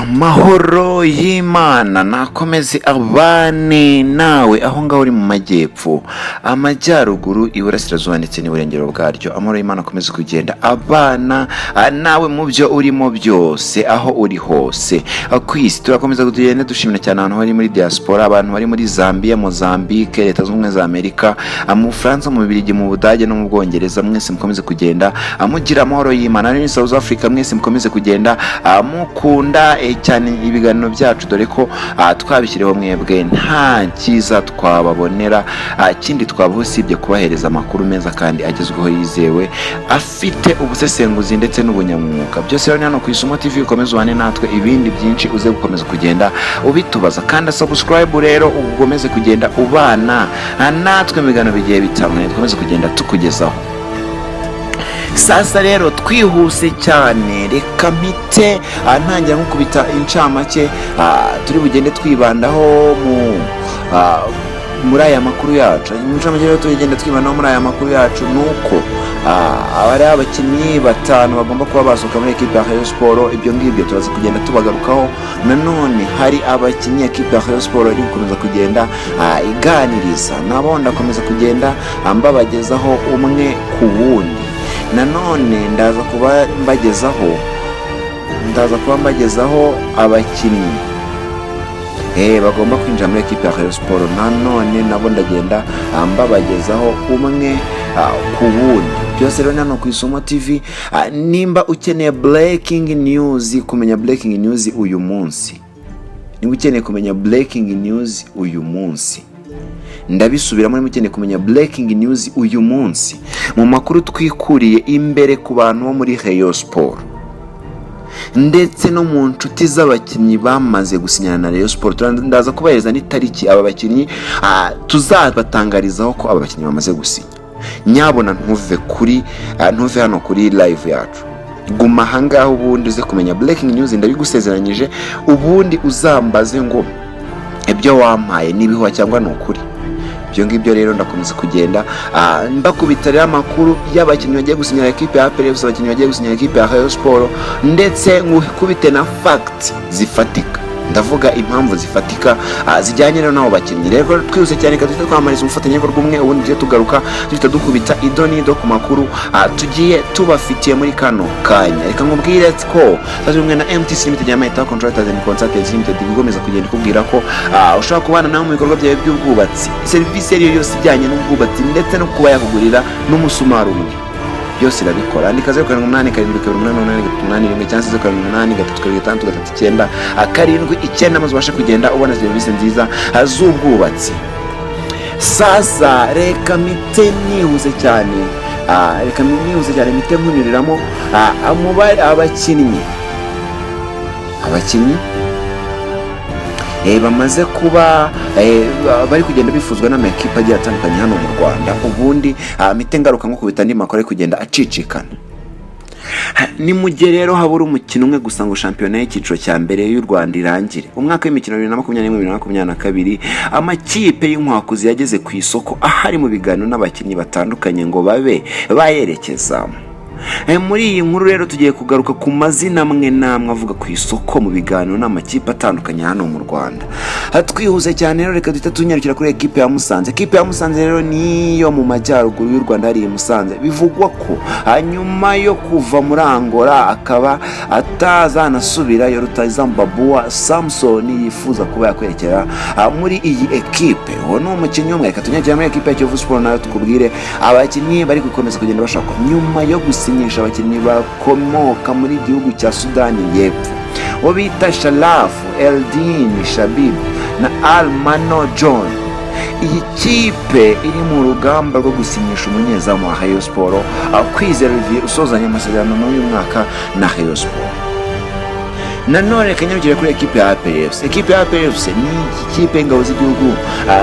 Amahoro y'Imana nakomeze abane nawe aho ngaho uri mu majyepfo, amajyaruguru, iburasirazuba ndetse n'iburengero bwaryo. Amahoro y'Imana akomeze kugenda abana nawe mu byo urimo byose aho uri hose ku isi. Turakomeza kugenda dushimira cyane abantu bari muri diaspora, abantu bari muri Zambia, Mozambique, Leta Zunze Ubumwe za Amerika, mu Bufaransa, mu Bubiligi, mu Budage no mu Bwongereza. Mwese mukomeze kugenda mugira amahoro y'Imana. Muri South Africa mwese mukomeze kugenda mukunda cyane ibiganiro byacu, dore ko twabishyiriyeho mwebwe nta cyiza twababonera kindi twabaho usibye kubahereza amakuru meza kandi agezweho yizewe afite ubusesenguzi ndetse n'ubunyamwuga. Byose rero hano ku Isumo TV ukomeze ubane natwe, ibindi byinshi uze gukomeza kugenda ubitubaza. Kandi subscribe rero ukomeze kugenda ubana natwe mu biganiro bigiye bitandukanye dukomeze kugenda tukugezaho. Sasa rero twihuse cyane, reka mpite ntangira nko kubita incamake turi bugende twibandaho muri aya makuru yacu. Incamake rero tugenda twibandaho muri aya makuru yacu nuko abari abakinnyi batanu bagomba kuba basohoka muri equipe ya Rayon Sport. Ibyo ngibyo turaza kugenda tubagarukaho. Nanone hari abakinnyi equipe ya Rayon Sport iri gukomeza kugenda iganiriza nabo, ndakomeza kugenda mbabagezaho umwe ku wundi. Nanone ndaza kuba mbagezaho abakinnyi bagomba kwinjira muri equipe ya Rayon Sport. Nanone nabo ndagenda mbabagezaho umwe ku wundi. Byose rero hano ku Isumo TV. Nimba ukeneye breaking news, kumenya breaking news uyu munsi, nimba ukeneye kumenya breaking news uyu munsi, ndabisubira muri mukeneye kumenya breaking news uyu munsi mu makuru twikuriye imbere ku bantu bo muri Rayon Sport ndetse no mu nshuti z'abakinnyi bamaze gusinyana na Rayon Sport. Ndaza kubahereza n'itariki aba bakinnyi tuzabatangarizaho ko aba bakinnyi bamaze gusinya. Nyabona ntuve hano kuri live yacu, guma hangaho ubundi uze kumenya breaking news. Ndabigusezeranyije, ubundi uzambaze ngo ibyo wampaye nibihuha cyangwa ni ukuri. Ibyo ngibyo rero ndakomeza kugenda mbakubitarira amakuru y'abakinnyi bagiye gusinyira equipe ya APR, abakinnyi bagiye gusinyira equipe ya Rayon Sport, ndetse ngukubite na fact zifatika. Ndavuga impamvu zifatika zijyanye n'abo bakinnyi. Rero twihuse cyane kandi twamariza umufatanyabikorwa umwe, ubundi tujye tugaruka duhita dukubita idonido ku makuru tugiye tubafitiye muri kano kanya. Reka nkubwire ko turi kumwe na MTC Limited ya Maita Contractors and Consultants Limited, igomeza kugenda ikubwira ko ushaka kubana nawe mu bikorwa byawe by'ubwubatsi, serivisi yose ijyanye n'ubwubatsi ndetse no kuba yakugurira n'umusumari umwe, byose irabikora. Andika 07878888 cyangwa 07883369 maze ubashe kugenda ubona serivisi nziza z'ubwubatsi. Sasa reka mite nihuse cyane mite nkunyuriramo abakinnyi bamaze kuba bari kugenda bifuzwa n'amakipe agiye atandukanye hano mu Rwanda. Ubundi mite ngaruka nko kubita andi makuru ari kugenda acicikana. Ni mu gihe rero habura umukino umwe gusa ngo shampiyona y'icyiciro cya mbere y'u Rwanda irangire. Umwaka w'imikino 2021-2022 amakipe y'inkwakuzi yageze ku isoko ahari mu biganiro n'abakinnyi batandukanye ngo babe bayerekezamo. Muri iyi nkuru rero tugiye kugaruka ku mazina amwe namwe avuga ku isoko mu biganiro n'amakipe atandukanye hano mu Rwanda. Twihuse cyane rero, reka duhita tunyarukira kuri equipe ya Musanze. Equipe ya Musanze rero niyo mu majyaruguru y'u Rwanda, hari Musanze. Bivugwa ko nyuma yo kuva muri Angola akaba atazanasubirayo, rutahizamu Babua Samson yifuza kuba yakwerekera muri iyi equipe. Uwo ni umukinnyi umwe. Reka tunyarukira muri equipe ya Kiyovu Sport nayo tukubwire abakinnyi bari gukomeza kugenda bashaka nyuma yo gusinyisha abakinnyi bakomoka muri gihugu cya Sudani y'Epfo, wo bita Sharafu Eldin Shabib na Almano John. Iyi kipe iri mu rugamba rwo gusinyisha umunyezamu wa Rayon Sport Kwizera Olivier usozanya amasezerano n'uyu mwaka na Rayon Sport. Nanone kanyarukire kuri equipe ya APR. Equipe ya APR ni ikipe ingabo z'igihugu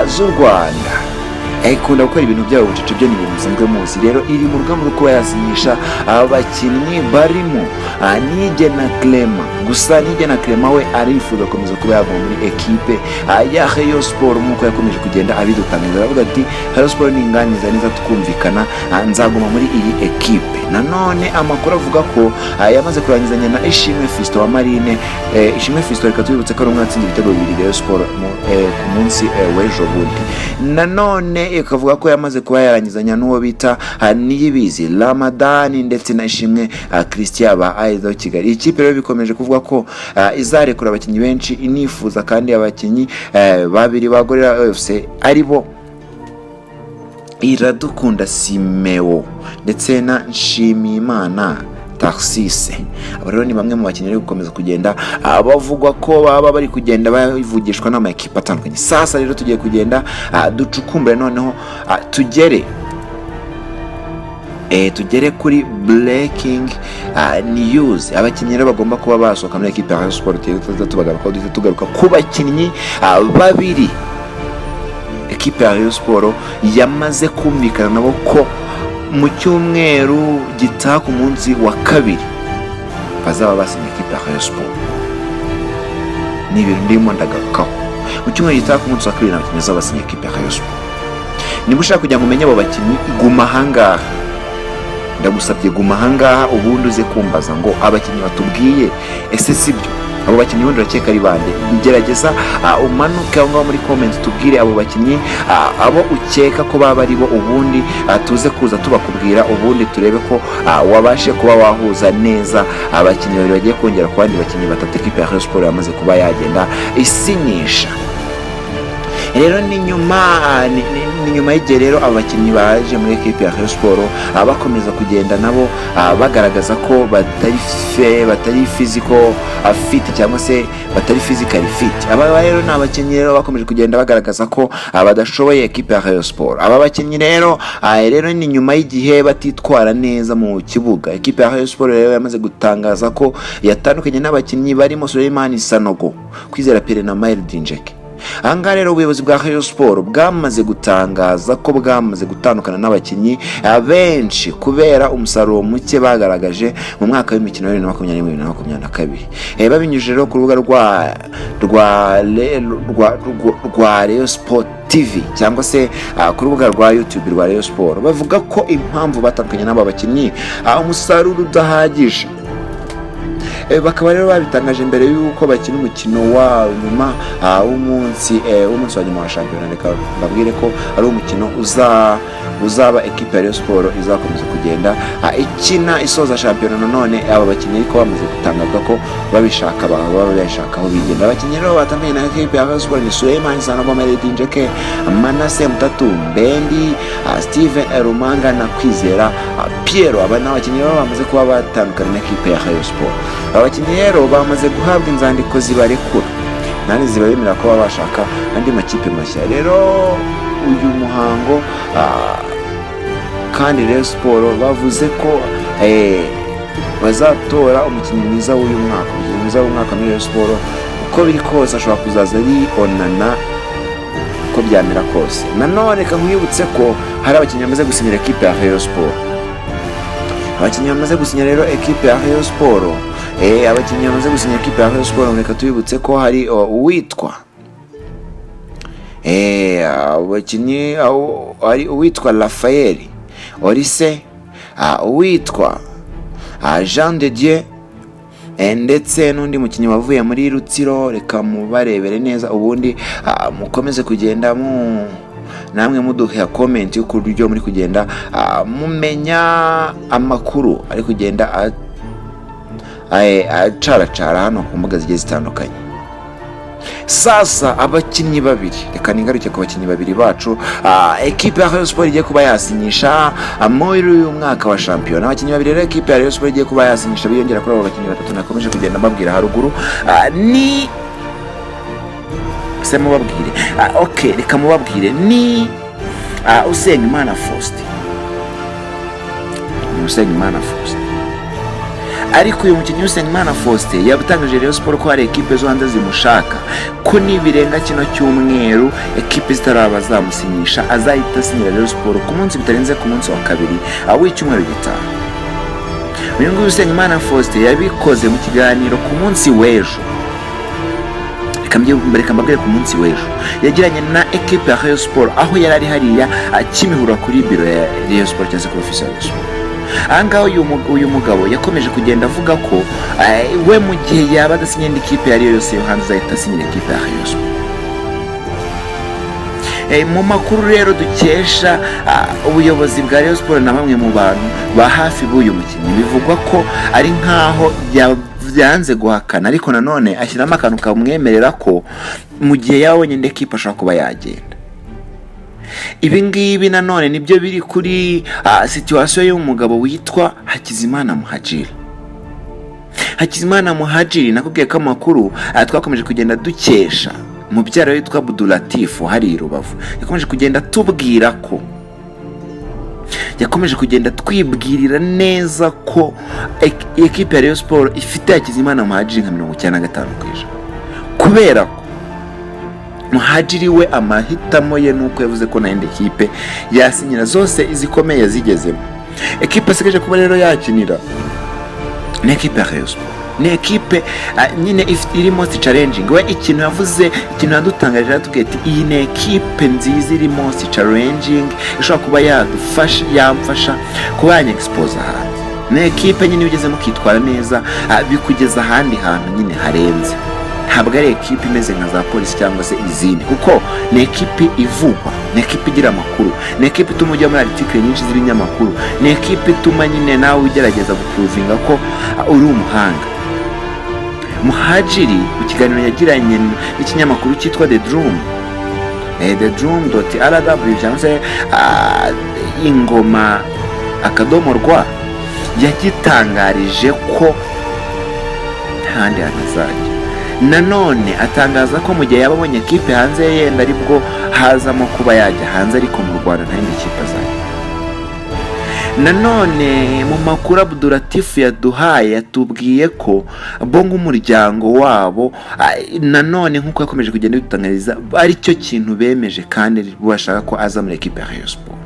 z'u Rwanda. ikunda gukora ibintu byabo bucece, byo ni ibintu musanzwe muzi. Rero iri mu rugamba rwo kuba yasinyisha abakinnyi barimo Nige na Clement. Gusa Nige na Clement we arifuza gukomeza kuba yaguma muri ekipe ya Rayon Sport nk'uko yakomeje kugenda abidutangiza. Aravuga ati Rayon Sport ni inganiza neza tukumvikana, nzaguma muri iyi ekipe. Nanone amakuru avuga ko yamaze kurangizanya na Ishimwe Fiston wa Marine. Ishimwe Fiston reka tubibutse ko ari umwatsinda ibitego 2 Rayon Sport ku munsi w'ejo bundi. Nanone ikavuga ko yamaze kuba yarangizanya n'uwo bita Niyibizi Ramadani ndetse na Ishimwe Christian ba Aido Kigali. Ikipe rero bikomeje kuvuga ko izarekura abakinnyi benshi inifuza, kandi abakinnyi babiri bagorera FC aribo Iradukunda Simeo ndetse na Nshimiyimana Tarsise. Aba rero ni bamwe mu bakinnyi bari gukomeza kugenda bavugwa ko baba bari kugenda bavugishwa n'amakipe atandukanye. Sasa rero tugiye kugenda ducukumbure noneho tugere kuri breaking news. Abakinnyi rero bagomba kuba basohoka muri ekipe ya Rayon Sport. Tugaruka ku bakinnyi babiri ekipe ya Rayon Sport yamaze kumvikana nabo ko mu cyumweru gitaha ku munsi wa kabiri bazaba basinye ekipe ya Rayon Sport. Ni ibintu ndimo ndagarukaho. Mu cyumweru gitaha ku munsi wa kabiri n'abakinnyi bazaba basinye ekipe ya Rayon Sport. Niba ushaka kugira ngo umenye abo bakinnyi, guma ahangaha. Ndagusabye guma ahangaha ubundi uze kumbaza ngo abakinnyi batubwiye ese sibyo, abo bakinnyi bundi urakeka ari bande? Gerageza umanuke aho ngaho muri comment tubwire abo bakinnyi abo ukeka ko baba ari bo, ubundi tuze kuza tubakubwira, ubundi turebe ko wabashe kuba wahuza neza abakinnyi babiri bagiye kongera ku bandi bakinnyi batatu ekipe ya Rayon Sport yamaze kuba yagenda isinyisha. Rero ni nyuma y'igihe rero abakinnyi baje muri ekipe ya Rayon Sport bakomeza kugenda nabo bagaragaza ko batari physical fit cyangwa se batari physically fit. Aba rero ni abakinnyi rero bakomeje kugenda bagaragaza ko badashoboye ekipe ya Rayon Sport. Aba bakinnyi rero ni nyuma y'igihe batitwara neza mu kibuga. Ekipe ya Rayon Sport rero yamaze gutangaza ko yatandukanye n'abakinnyi barimo Suleiman Sanogo, Kwizera Pierre na Mael Dinjeke. Ahangaha rero ubuyobozi bwa Rayon Sport bwamaze gutangaza ko bwamaze gutandukana n'abakinnyi benshi kubera umusaruro muke bagaragaje mu mwaka w'imikino 2021-2022. Babinyujije rero ku rubuga rwa Rayon Sport TV cyangwa se ku rubuga rwa YouTube rwa Rayon Sport, bavuga ko impamvu batandukanye n'aba bakinnyi umusaruro udahagije. Bakaba rero babitangaje mbere y'uko bakina umukino wa nyuma w'umunsi wa nyuma wa shampiyona. Reka mbabwire ko ari umukino uzaba ekipe ya Rayon Sport izakomeza kugenda ikina isoza shampiyona. None aba bakinnyi ariko bamaze gutangaza ko babishaka aho bigenda. Abakinnyi rero batandukanye na ekipe ya Rayon Sport ni Suleiman Sanogo, Mael Dinjeke, Manase Mutatu, Mbendi, Steven Rumanga na Kwizera Pierre. Aba ni abakinnyi rero bamaze kuba batandukana na ekipe ya Rayon Sport. Abakinnyi rero bamaze guhabwa inzandiko zibarekura nani zibabemera ko bashaka andi makipe mashya. Rero uyu muhango kandi Rayon Sport bavuze ko bazatora umukinnyi mwiza w'uyu mwaka muri Rayon Sport. Uko biri kose ashobora kuzaza ari Onana uko byamera kose. Nanone reka nkwibutse ko hari abakinnyi bamaze gusinyira ekipe ya Rayon Sport. Abakinnyi bamaze gusinya rero ekipe ya Rayon Sport, abakinnyi bamaze gusinya ekipe ya Rayon Sport, reka tubibutse ko hari uwitwa Raphael Orise, uwitwa Jean de Dieu ndetse n'undi mukinnyi wavuye muri Rutsiro. Reka mubarebere neza ubundi mukomeze kugenda namwe muduha comment y'uko buryo muri kugenda mumenya amakuru ari kugenda acaracara hano ku mbuga zigiye zitandukanye. Sasa abakinnyi babiri, reka ningaruke ku bakinnyi babiri bacu ekipe ya Rayon Sport igiye kuba yasinyisha muri uyu mwaka wa shampiyona. Abakinnyi babiri rero ekipe ya Rayon Sport igiye kuba yasinyisha biyongera kuri abo bakinnyi batatu nakomeje kugenda mbabwira haruguru. Ni se mubabwire reka mubabwire ni Usengimana Faustin. ariko uyu mukinnyi Usengimana Faustin yabutangaje Rayon Sport ko hari ekipe zo hanze zimushaka ko nibirenga kino cyumweru ekipe zitaraba zamusinyisha azahita asinyira Rayon Sport ku munsi bitarenze ku munsi wa kabiri w'icyumweru gitaha. Uyu nguyu Usengimana Faustin yabikoze mu kiganiro ku munsi w'ejo, reka mbabwire ku munsi w'ejo yagiranye na ekipe ya Rayon Sport aho yari ari hariya Kimihurura kuri biro ya Rayon Sport cyangwa se kuri ofisi ya Rayon Sport. Ahangaho uyu mugabo yakomeje kugenda avuga ko we mu gihe yaba adasinye n'ikipe yari yose yo hanze azahita asinyira ekipe ya Rayon Sport. Mu makuru rero dukesha ubuyobozi bwa Rayon Sport na bamwe mu bantu ba hafi b'uyu mukinnyi bivugwa ko ari nkaho byanze guhakana, ariko nanone ashyiramo akantu kamwemerera ko mu gihe yabonye indi ekipe ashobora kuba yagenda. Ibi ngibi nanone nibyo biri kuri situation y'umugabo witwa Hakizimana Muhadjili. Hakizimana Muhadjili nakubwiye ko amakuru twakomeje kugenda dukesha mubyara witwa Abdulatif hari i Rubavu, yakomeje kugenda tubwira ko yakomeje kugenda twibwirira neza ko ekipe ya Rayon Sport ifite Hakizimana Muhadjili nka 95%, kubera ko Muhadjili we amahitamo ye nuko yavuze ko naende ekipe yasinyira zose izikomeye zigezemo. Ekipe asigaje kuba rero yakinira ni ekipe ya Rayon Sport, ni ekipe nyine iri most challenging. We ikintu yavuze, ikintu yadutangaje atubwiye ati iyi ni ekipe nziza iri most challenging ishobora kuba yamfasha kuba expose hanze. Ni ekipe nyine ugeze mu kitwara neza bikugeza ahandi hantu nyine harenze. Ntabwo ari ekipe imeze nka za polisi cyangwa se izindi, kuko ni ekipe ivugwa, ni ekipe igira amakuru, ni ekipe ituma ujya muri article nyinshi z'ibinyamakuru, ni ekipe ituma nyine nawe ugerageza guprovinga ko uri umuhanga. Muhadjili mu kiganiro yagiranye n'ikinyamakuru cyitwa The Drum, thedrum.rw cyangwa se ingoma akadomorwa, yagitangarije ko ntahandi hanazajya. Nanone atangaza ko mu gihe yababonye ekipe hanze yenda aribwo hazamo kuba yajya hanze, ariko mu Rwanda nta yindi kipe azajya. Nanone mu makuru Abdulatif yaduhaye yatubwiye ko bo nk'umuryango wabo nanone nk'uko yakomeje kugenda bitangariza ari cyo kintu bemeje kandi bashaka ko aza muri ekipe ya Rayon Sport.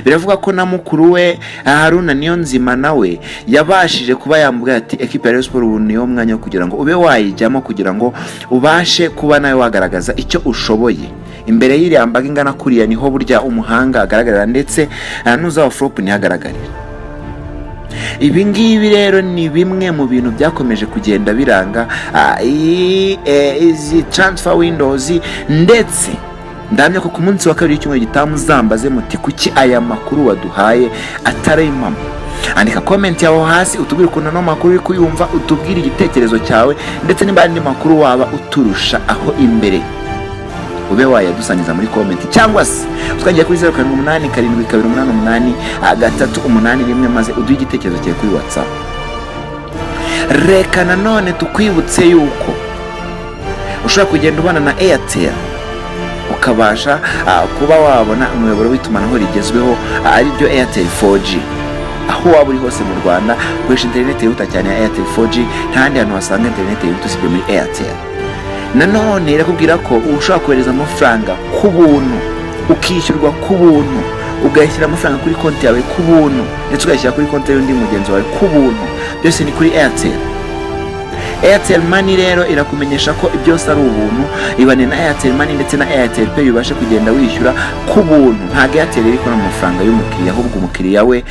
Biravuga ko na mukuru we Haruna Niyonzima nawe yabashije kuba yambwira ati ekipe ya Rayon Sport ubu niyo mwanya wo kugira ngo ube wayijyamo kugira ngo ubashe kuba nawe wagaragaza icyo ushoboye. Imbere y'iri ambaga ingana kuriya niho burya umuhanga agaragara, ndetse n'uzawa flop ntihagaragarira. Ibi ngibi rero ni bimwe mu bintu byakomeje kugenda biranga izi transfer windows, ndetse ndamye ko ku munsi wa kabiri w'icyumweru gitaha muzambaze muti kuki aya makuru waduhaye atari impamo. Andika comment yaho hasi utubwire ukuntu no makuru uri kuyumva, utubwire igitekerezo cyawe, ndetse niba andi makuru waba uturusha aho imbere ube wayadusangiza muri comment, cyangwa se twagiye kuri 0887288381 maze uduhe igitekerezo cyawe kuri WhatsApp. Reka nanone tukwibutse yuko ushobora kugenda ubana na Airtel ukabasha kuba wabona umuyoboro w'itumanaho rigezweho ari byo Airtel 4G. Aho waba uri hose mu Rwanda ukoresha internet yihuta cyane ya Airtel 4G, nta handi hantu wasanga internet yihuta usibye muri Airtel. Nanone irakubwira ko ushobora kohereza amafaranga ku buntu, ukishyurwa ku buntu, ugashyira amafaranga kuri konti yawe ku buntu, ndetse ugashyira kuri konti y'undi mugenzi wawe ku buntu. Byose ni kuri Airtel. Airtel Money rero irakumenyesha ko byose ari ubuntu. Ibane na Airtel Money ndetse na Airtel Pay ubashe kugenda wishyura ku buntu. Ntabwo Airtel iri kubona amafaranga y'umukiriya, ahubwo umukiriya we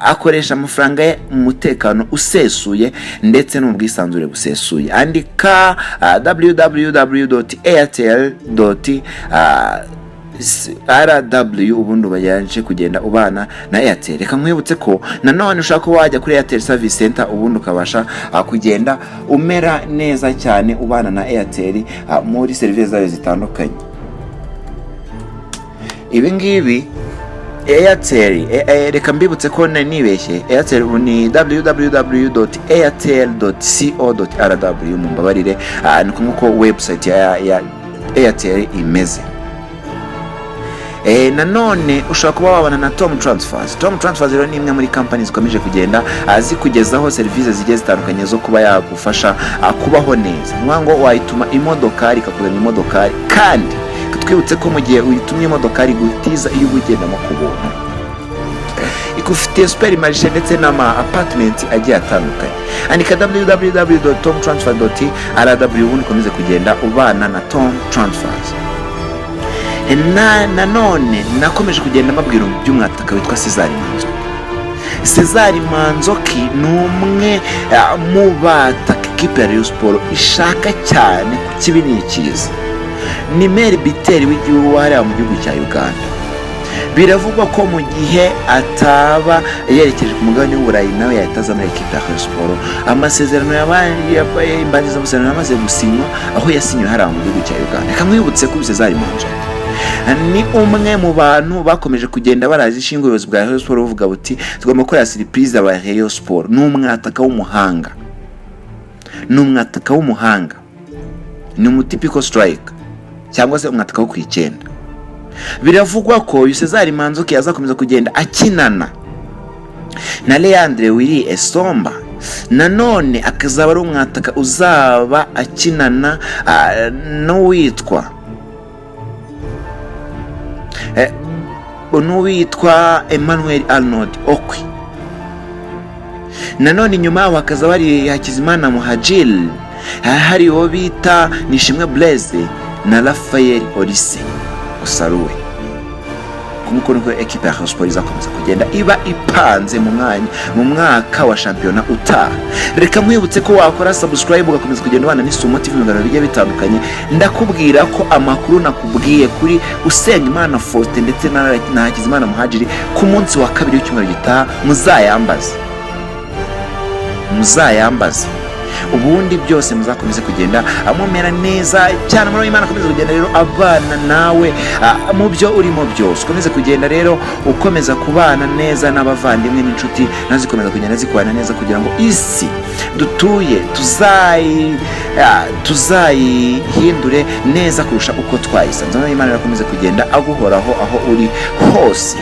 akoresha amafaranga ye mu mutekano usesuye ndetse no mu bwisanzure busesuye. Andika www.airtel.rw ubundi ubayanje kugenda ubana na Airtel. Reka nkwibutse ko nanone ushaka wajya kuri Airtel Service Center ubundi ukabasha kugenda umera neza cyane ubana na Airtel muri service zayo zitandukanye. Ibi ngibi Airtel, reka mbibutse ko nibeshye, Airtel ni www.airtel.co.rw mumbabarire, nuko website ya Airtel imeze. nanone ushobora kuba wabana na Tom Transfers. Tom Transfers rero ni imwe muri companies zikomeje kugenda zikugezaho serivisi zigiye zitandukanye zo kuba yagufasha kubaho neza. Mwango wayituma imodokari ikakuzanira imodokari, kandi twibutse ko mu gihe uyitumye imodokari gutiza iyo ugendamo ku buntu, ikufitiye supermarché ndetse n'ama apartment agiye atandukanye. Andika www.tomtransfer.rw ubundi ukomeze kugenda ubana na Tom Transfers. Nanone nakomeje kugenda mbabwira by'umwataka witwa Cesar Manzoki ni umwe mu bataka ikipe ya Rayon Sport ishaka cyane ku kibi n'ikiza. Ni Meri Biteri w'igihugu hariya mu gihugu cya Uganda. Biravugwa ko mu gihe ataba yerekeje ku mugabane w'Uburayi nawe yahitaza muri ekipe ya Rayon Sport. Amasezerano yabaye imbangiza amasezerano amaze gusinywa, aho yasinywe hariya mu gihugu cya Uganda. Reka mwibutse ko Cesar Manzoki ni umwe mu bantu bakomeje kugenda barazi ishinga ubuyobozi bwa Rayon Sport buvuga buti tugomba gukora surprise aba Rayon Sport. Ni umwataka w'umuhanga, ni umutipiko striker cyangwa se umwataka wo kw'icyenda. Biravugwa ko Cesar Manzoki yazakomeza kugenda akinana na Leandre Willy Esomba. Nanone akazaba ari umwataka uzaba akinana n'uwitwa Emmanuel Okwi. Nanone nyuma yaho hakaza bari Hakizimana Muhajir, hari uwo bita Nishimwe Blaise na Raphael Olise Osaruwe. Kumuko niko ekipe ya Rayon Sport izakomeza kugenda iba ipanze mu mwaka wa shampiyona utaha. Reka mwibutse ko wakora subscribe ugakomeza kugenda ubana n'Isumo TV mu biganiro bigiye bitandukanye. Ndakubwira ko amakuru nakubwiye kuri Usengimana Faustin ndetse na Hakizimana Muhajiri ku munsi wa kabiri w'icyumweru gitaha muzayambaze. Ubundi byose muzakomeze kugenda amumera neza cyane. Muri Imana akomeze kugenda rero abana nawe mu byo urimo byose. Ukomeze kugenda rero ukomeza kubana neza n'abavandimwe n'inshuti, nazikomeza kugenda zikubana neza kugira ngo isi dutuye tuzayihindure neza kurusha uko twayisanze. Imana irakomeze kugenda aguhoraho aho uri hose.